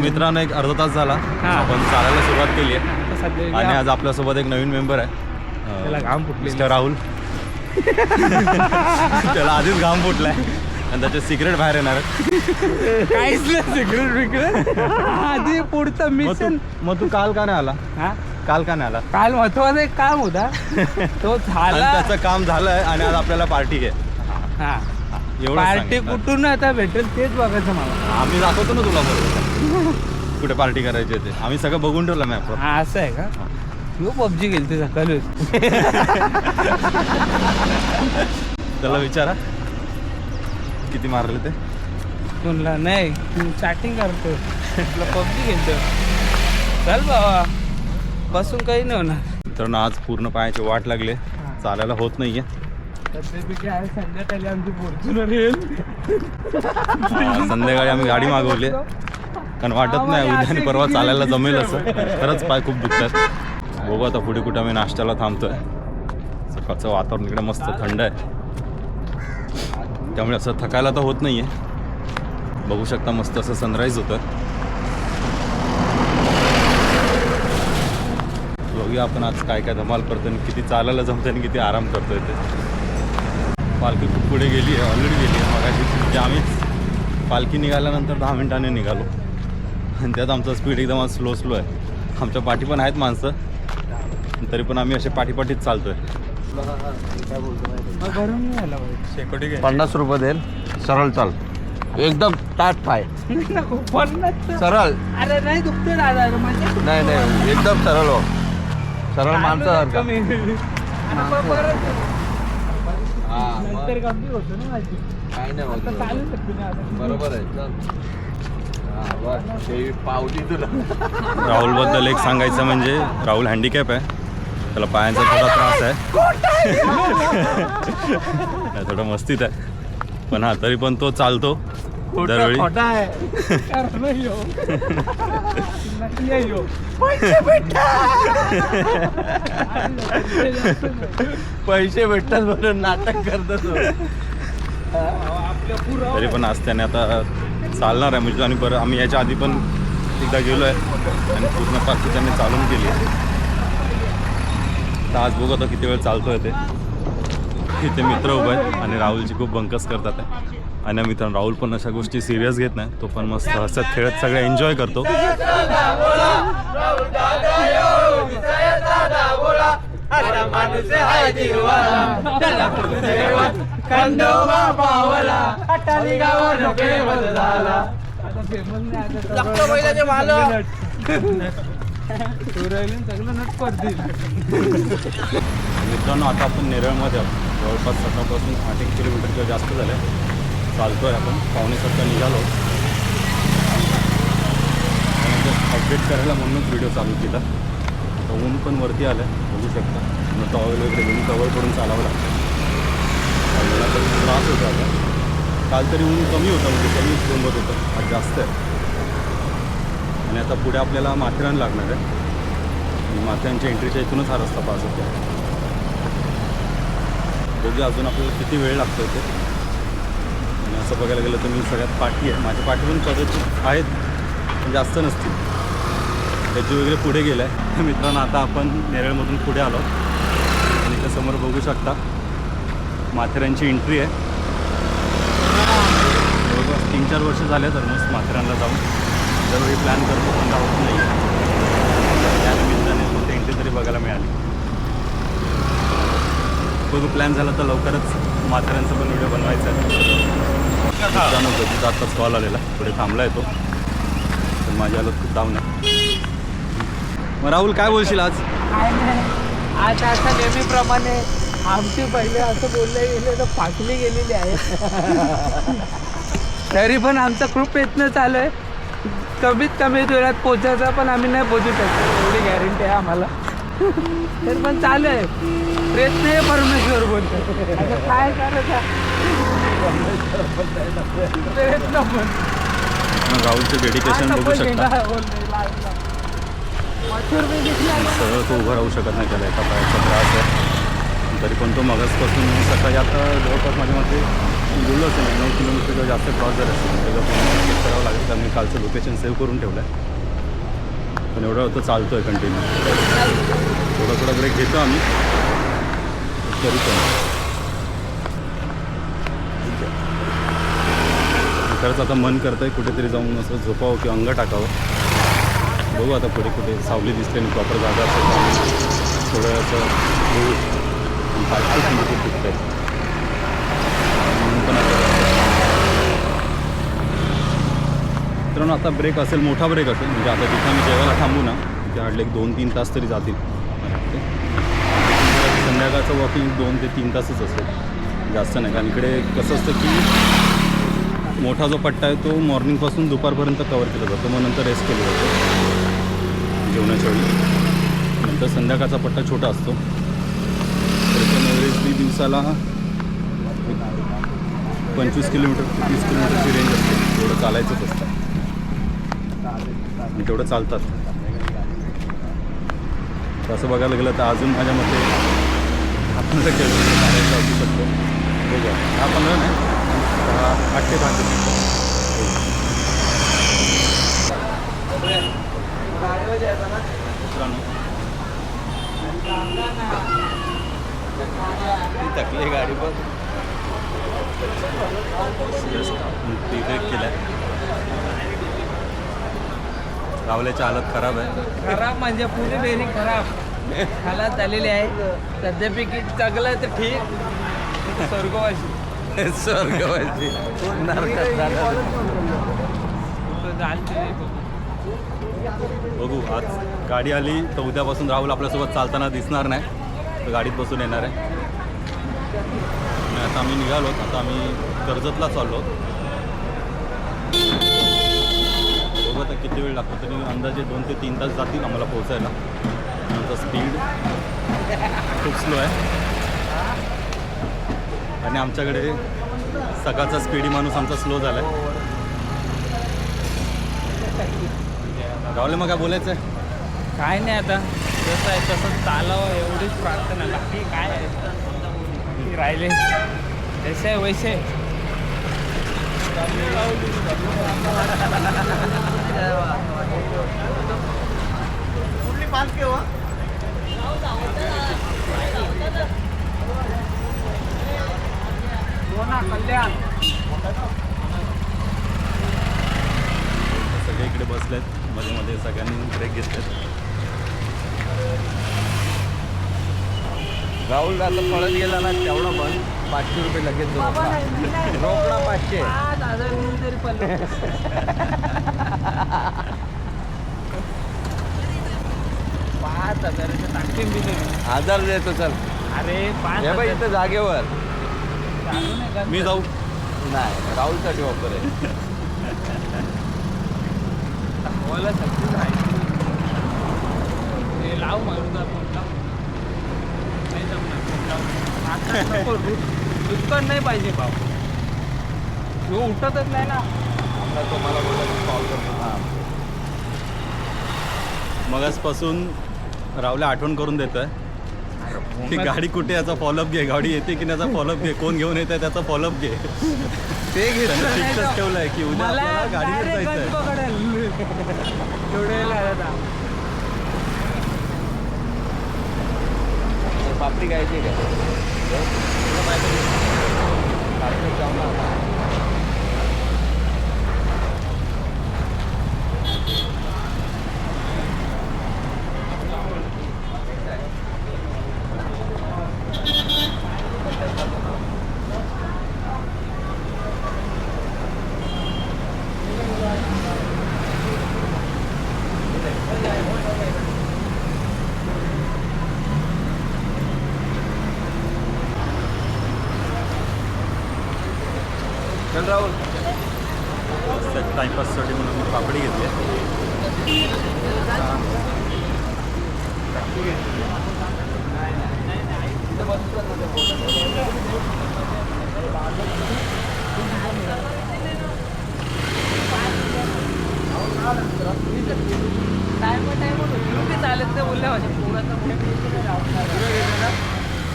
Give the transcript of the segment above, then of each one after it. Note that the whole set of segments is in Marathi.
मित्रांनो एक अर्धा तास झाला आपण चालायला सुरुवात केली आहे आणि आज आपल्यासोबत एक नवीन मेंबर आहे त्याला घाम फुटले मिस्टर राहुल. त्याला आधीच घाम फुटलाय आणि त्याचे सिक्रेट बाहेर येणार आहेत. काहीच नाही सिक्रेट विक्रेट आधी पुढचं मिशन. मग तू काल का नाही आला? काल का नाही आला? काल महत्वाचा एक काम होता तो झाला. त्याचं काम झालंय आणि आज आपल्याला पार्टी घे. एवढं पार्टी कुठून आता भेटेल तेच बघायचं मला. आम्ही दाखवतो ना तुला बरोबर कुठे पार्टी करायची ते. आम्ही सगळं बघून ठेवलं मॅप. हा असं आहे का? तू पबजी गेलते सकाळी. त्याला विचारा किती मारले ते. तुला नाही चॅटिंग करतो तुला पबजी गेलतो. चल बाबा बसून काही नाही होणार. मित्रांनो आज पूर्ण पायाची वाट लागले चालायला होत नाहीये. संध्याकाळी आमची फॉर्च्युनर येईल. संध्याकाळी आम्ही गाडी मागवली कारण वाटत नाही उद्या आणि परवा चालायला जमेल असं. खरंच पाय खूप दुखतात. बघू आता पुढे कुठं आम्ही नाश्त्याला थांबतोय. सकाळचं वातावरण इकडे मस्त थंड आहे त्यामुळे असं थकायला तर होत नाहीये. बघू शकता मस्त असं सनराईज होतं. बघूया आपण आज काय काय धमाल करतो आणि किती चालायला जमतं आणि किती आराम करतोय ते. पालखी खूप पुढे गेली आहे ऑलरेडी गेली आहे मगाशी. म्हणजे आम्हीच पालखी निघाल्यानंतर 10 मिनिटांनी निघालो आणि त्यात आमचा स्पीड एकदम आज स्लो आहे. आमच्या पाठी पण आहेत माणसं तरी पण आम्ही असे पाठीपाठीच चालतोय. 50 रुपये देईल. सरळ चाल एकदम ताट पाय सरळ. अरे नाही दुखते दादा. नाही नाही एकदम सरळ हो. सरळ माणसासारखं. नंतर गंभीर होतो ना माझी. काय नाही होत. चालू शकते ना आता. बरोबर आहे. चल पावती तुला. राहुलबद्दल एक सांगायचं म्हणजे राहुल हँडिकॅप आहे. त्याला पायांचा थोडा त्रास आहे. थोडं मस्तीत आहे पण हा तरी पण तो चालतो दरवेळी. पैसे भेटतात म्हणून नाटक करतात. तरी पण आज त्याने आता चालणार आहे म्हणजे. आणि बरं आम्ही याच्या आधी पण एकदा गेलो आहे आणि पूर्ण पार्टी त्यांनी चालून केली आहे. तर आज बघू आता किती वेळ चालतोय ते. इथे मित्र उभे आहेत आणि राहुलची खूप बंकस करतात आहे. आणि मित्रांनो राहुल पण अशा गोष्टी सिरियस घेत नाही. तो पण मस्त हसत खेळत सगळं एन्जॉय करतो. मित्रांनो आता आपण नेरळमध्ये आहोत. जवळपास सकाळपासून 8 किलोमीटर किंवा जास्त झाले चालतोय आपण. 6:45 निघालो. अपडेट करायला म्हणूनच व्हिडिओ चालू केला. तर ऊन पण वरती आलं बघू शकता. मग टॉवेल वगैरे घेऊन कवर करून चालावं लागतं. मला तर त्रास होतो आता. काल तरी ऊन कमी होतं म्हणजे कमी कोंबत होतं. आज जास्त आहे. आणि आता पुढे आपल्याला माथेरान लागणार आहे. माथेरानच्या एंट्रीच्या इथूनच हा रस्ता पास होतो. बघूया अजून आपल्याला किती वेळ लागतो इथे. आणि असं बघायला गेलं तर मी सगळ्यात पाठी आहे. माझ्या पाठी पण कदाचित आहेत पण जास्त नसतील. त्याची वगैरे पुढे गेलं आहे. मित्रांनो आता आपण नेरळमधून पुढे आलो आणि इथं समोर बघू शकता माथेरानची एंट्री आहे. जवळपास 3-4 वर्ष झाले तर मस्त माथेरानला जाऊन दरवेळी प्लॅन करतो पण जाऊत नाही. त्या निमित्ताने कोणती एंट्री तरी बघायला मिळाली. बघू प्लॅन झाला तर लवकरच माथेरानचा पण व्हिडिओ बनवायचा आहे. आत्ताच कॉल आलेला पुढे थांबला येतो तर माझी हालत खूप डाऊन आहे. मग राहुल काय बोलशील आज? आज आता नेहमीप्रमाणे आमची पहिले असं बोलले गेले तर फाटली गेलेली आहे. तरी पण आमचा खूप प्रयत्न चालू आहे. कमीत कमी वेळात पोचायचा पण आम्ही नाही पोचू शकतो एवढी गॅरंटी आहे आम्हाला. तरी पण चालू आहे. प्रयत्न हे परमेश्वर बोलतो. आता काय करायचं प्रयत्न पण. राहुलचं डेडिकेशन बघू शकता. सरळ तो उभं राहू शकत नाही. त्याला एका पायाचा त्रास आहे तरी पण तो मगाचपासून सकाळी आता जवळपास माझ्या मते बोललो असेल 9 किलोमीटर किंवा जास्त क्रॉस झालं असेल त्याला चेक करावं लागेल कारण मी कालचं लोकेशन सेव्ह करून ठेवलं आहे. पण एवढं होतं चालतो आहे कंटिन्यू. थोडा ब्रेक घेतो आम्ही तरी पण खरंच आता मन करतं आहे कुठेतरी जाऊन असं झोपावं किंवा अंग टाकावं. बघू आता पुढे कुठे सावली दिसते आणि प्रॉपर जागा असेल थोडं असं बघू. पण मित्रांनो आता ब्रेक असेल मोठा ब्रेक असेल म्हणजे आता तिथं आम्ही जेवायला थांबू ना तिथे हार्डली 2-3 तास तरी जातील. संध्याकाळचं वॉकिंग 2 ते 3 तासच असेल जास्त नाही कारण इकडे कसं असतं की मोठा जो पट्टा आहे तो मॉर्निंगपासून दुपारपर्यंत कवर केला जातो मग नंतर रेस्ट केलं जातं जेवणाच्या वेळी. नंतर संध्याकाळचा पट्टा छोटा असतो त्याच्यानं एव्हरेजली दिवसाला 25 किलोमीटर 30 किलोमीटरची रेंज असते. तेवढं चालायचंच असतं आणि तेवढं चालतात. तसं बघायला गेलं तर अजून माझ्या मते 10-15 किलोमीटर चालायचं असू शकतो. बघा 10-15 नाही 8 ते 10 किलोमीटर. मित्रांनो थकली गाडी पण ब्रेक केला आहे. रावल्याची हालत खराब आहे. खराब म्हणजे पुणे बेरी खराब हालत झालेली आहे. सध्यापैकी जगलं तर ठीक स्वर्गवासी स्वर्गवासी नरकात झालं. बघू आज गाडी आली तर उद्यापासून राहुल आपल्यासोबत चालताना दिसणार नाही तर गाडीत बसून येणार आहे. आणि आता आम्ही निघालो आता आम्ही कर्जतला चाललो. बघू आता किती वेळ लागतो तरी अंदाजे 2 ते 3 तास जातील आम्हाला पोहोचायला. आमचा स्पीड खूप स्लो आहे आणि आमच्याकडे सकाळचा स्पीडी माणूस आमचा स्लो झाला आहे. राहुल मग काय बोलायचं आहे? काय नाही आता जसं आहे तसं चालावं एवढीच प्रार्थना बाकी काय आहे राहिले जसे आहे वैसे. कुठली पालखी हो? कल्याण सगळे इकडे बसलेत मध्ये मध्ये सगळ्यांनी ब्रेक घेतलेत. राहुल आता पळत गेला ना तेवढा पण 500 रुपये लगेच रोकडा 500. 5,000 तरी पडलं 5,000 टाकतील बी नाही. 1000 देतो चल. अरे हे 5,000 बाई इथं जागेवर चालू नाही का? मी जाऊ नाही राहुलसाठी ऑफर आहे. बोला सक्सेस आहे ते लाव मारून आपण नाही जमणार. आता नको दुष्काळ नाही पाहिजे भाऊ तो उठतच नाही ना. आता तुम्हाला बोलला कॉल करतो. हां मगाचपासून रावल्या आठवण करून देत आहे की गाडी कुठे याचा फॉलोअप घे. गाडी येते की त्याचा फॉलोअप घे. कोण घेऊन येत आहे त्याचा फॉलोअप घे. ते घेतलं फिक्सच ठेवलं आहे की उद्या मला आपल्याला गाडीवर direct जायचं आहे. गंज पकडेल. एवढे लागत पापडी खायची काय? पापडी जाऊ ना. चल राहुल. टाईमपाससाठी म्हणून मी पापडी घेतली आहे. टाइम चालत नाही बोलल्या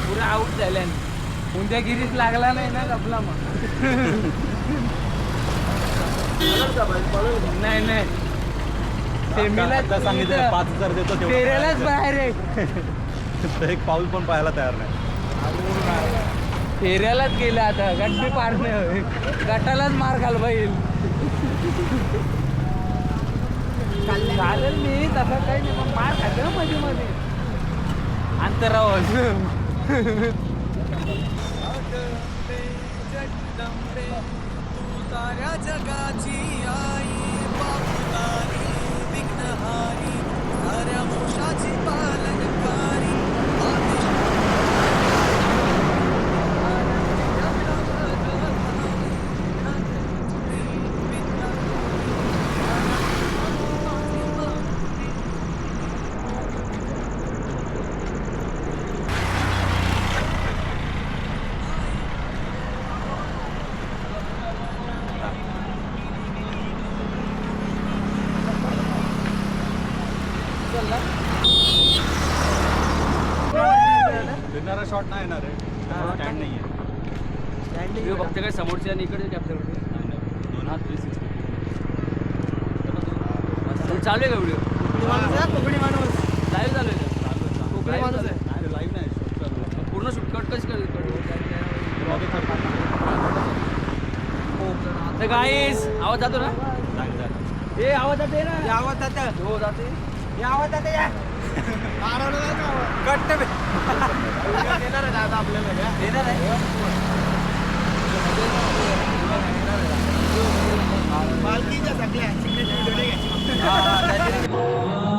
पुरा आऊट झाल्या उद्या गिरीस लागला नाही ना जपला मग. नाही नाही सेमीला आता सांगितलं 5,000 देतो तेवढं फेऱ्यालाच पाहायचं. बाहेर आहे. तर एक पाऊल पण पाहायला तयार नाही. फेऱ्यालाच गेला आता गट बी पार नाही होय. गटालाच मार घालवा येईल. चालेल मी तसं काही नाही पण मार खाते ना मध्ये मध्ये अंतरावर. ताऱ्या जगाची आई बापुतारी विघ्नहारी साऱ्या मोक्षाची पालनकारी फिरणारा शॉट नाही येणार आहे स्टँड नाही आहे. बघते काय समोरच्या आणि इकडे कॅप्चर होते. 2 हात 360. चालू आहे का व्हिडिओ? कोकणी माणूस लाईव्ह चालू आहे का? कोकणी माणूस आहे. लाईव्ह नाही शॉट चालू आहे. पूर्ण शूट कट कशी कर तर गाईस आवाज जातो ना? चांगलं झालं. ए आवाज जाते ना? आवाज जातं हो जाते. आवाज जातं या कट्ट येणार आहे दादा आपल्याला येणार आहे. मालकीच्या सगळ्या हा, हा, त्याचे-